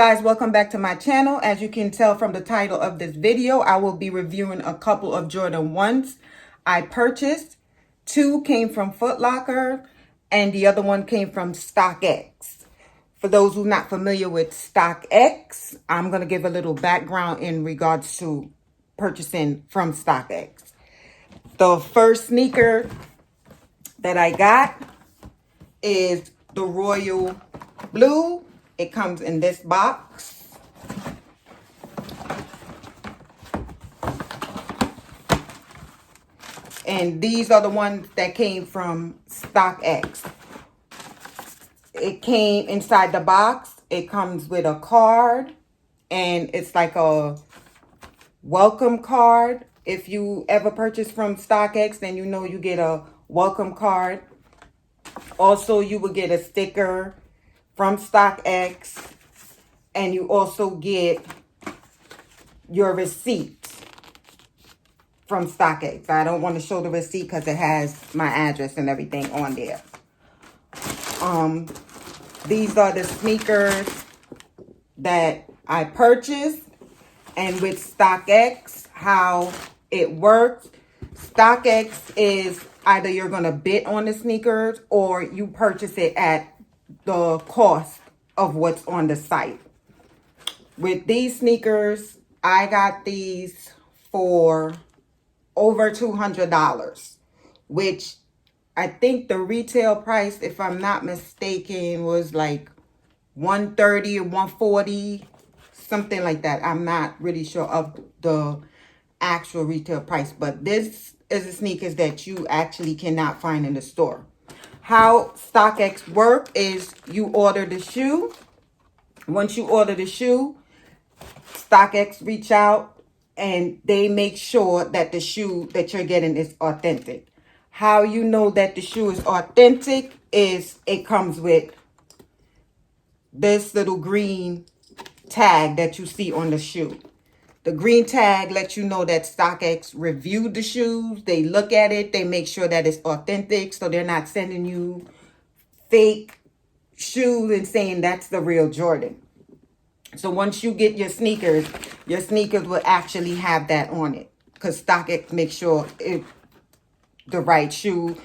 guys, welcome back to my channel. As you can tell from the title of this video, I will be reviewing a couple of Jordan 1's I purchased. Two came from Foot Locker and the other one came from StockX. For those who are not familiar with StockX, I'm going to give a little background in regards to purchasing from StockX. The first sneaker that I got is the royal blue. It comes in this box. And these are the ones that came from StockX. It came inside the box. It comes with a card. And it's like a welcome card. If you ever purchase from StockX, then you know you get a welcome card. Also, you will get a sticker from StockX. And you also get your receipt from StockX. I don't want to show the receipt because it has my address and everything on there. These are the sneakers that I purchased. And with StockX, how it works. StockX is either you're going to bid on the sneakers or you purchase it at the cost of what's on the site. With these sneakers, I got these for over $200, which I think the retail price, if I'm not mistaken, was like $130 or $140, something like that. I'm not really sure of the actual retail price, but this is the sneakers that you actually cannot find in the store. How StockX work is you order the shoe. Once you order the shoe, StockX reach out and they make sure that the shoe that you're getting is authentic. How you know that the shoe is authentic is it comes with this little green tag that you see on the shoe. The green tag lets you know that StockX reviewed the shoes. They look at it. They make sure that it's authentic. So they're not sending you fake shoes and saying that's the real Jordan. So once you get your sneakers will actually have that on it. Because StockX makes sure it's the right shoe,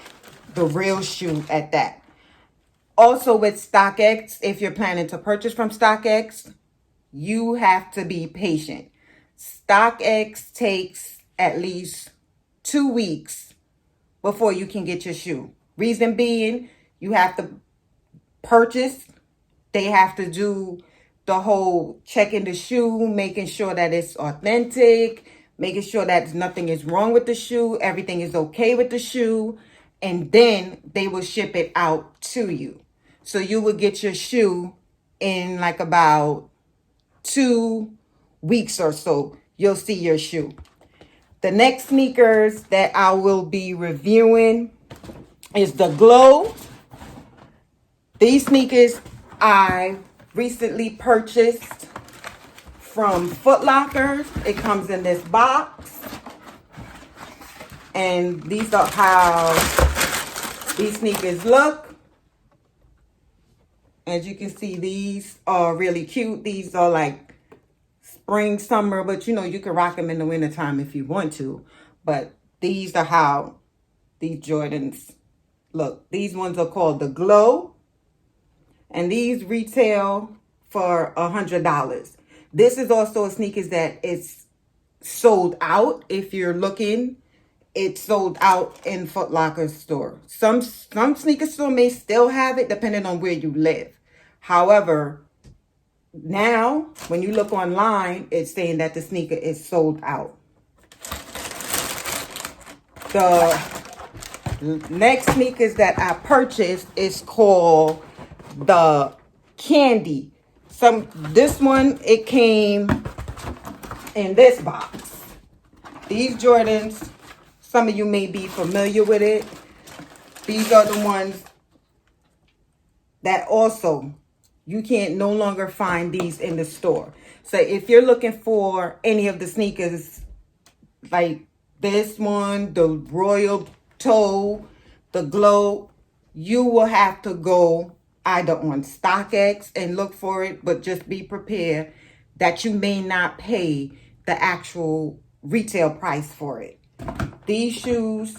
the real shoe at that. Also with StockX, if you're planning to purchase from StockX, you have to be patient. StockX takes at least 2 weeks before you can get your shoe. Reason being, you have to purchase. They have to do the whole checking the shoe, making sure that it's authentic, making sure that nothing is wrong with the shoe, everything is okay with the shoe, and then they will ship it out to you. So you will get your shoe in like about 2 weeks or so. You'll see your shoe. The next sneakers that I will be reviewing is the Glow. These sneakers I recently purchased from Foot Locker. It comes in this box. And these are how these sneakers look. As you can see, these are really cute. These are like spring, summer, but you know, you can rock them in the wintertime if you want to. But these are how these Jordans look. These ones are called the Glow. And these retail for $100. This is also a sneakers that is sold out. If you're looking, it's sold out in Foot Locker store. Some sneaker store may still have it depending on where you live. However, now when you look online, it's saying that the sneaker is sold out. The next sneakers that I purchased is called the Candy. This one, it came in this box. These Jordans, some of you may be familiar with it. These are the ones that also you can't no longer find these in the store. So if you're looking for any of the sneakers like this one, the Royal Toe, the Glow, you will have to go either on StockX and look for it, but just be prepared that you may not pay the actual retail price for it. These shoes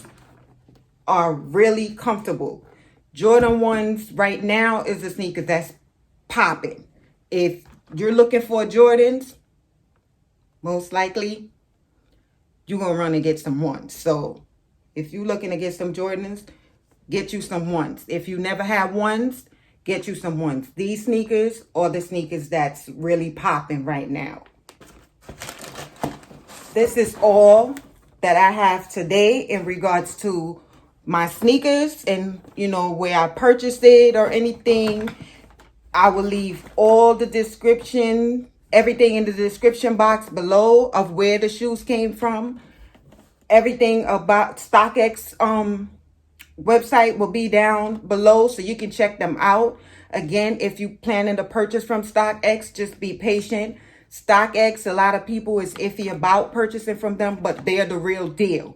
are really comfortable. Jordan 1's right now is a sneaker that's popping. If you're looking for Jordans, most likely you're going to run and get some 1's. So if you're looking to get some Jordans, get you some 1's. If you never had 1's, get you some 1's. These sneakers are the sneakers that's really popping right now. This is all that I have today in regards to my sneakers and, you know, where I purchased it or anything. I will leave all the description, everything in the description box below of where the shoes came from. Everything about StockX website will be down below so you can check them out. Again, if you planning to purchase from StockX, just be patient. StockX, a lot of people is iffy about purchasing from them, but they're the real deal.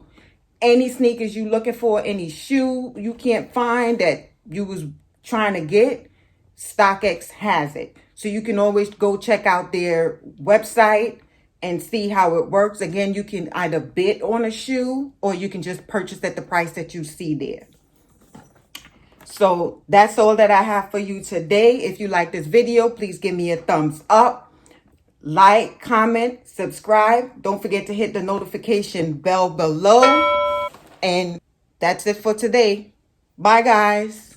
Any sneakers you looking for, any shoe you can't find that you was trying to get, StockX has it. So you can always go check out their website and see how it works. Again, you can either bid on a shoe or you can just purchase at the price that you see there. So that's all that I have for you today. If you like this video, please give me a thumbs up. Like, comment, subscribe. Don't forget to hit the notification bell below. And that's it for today. Bye, guys.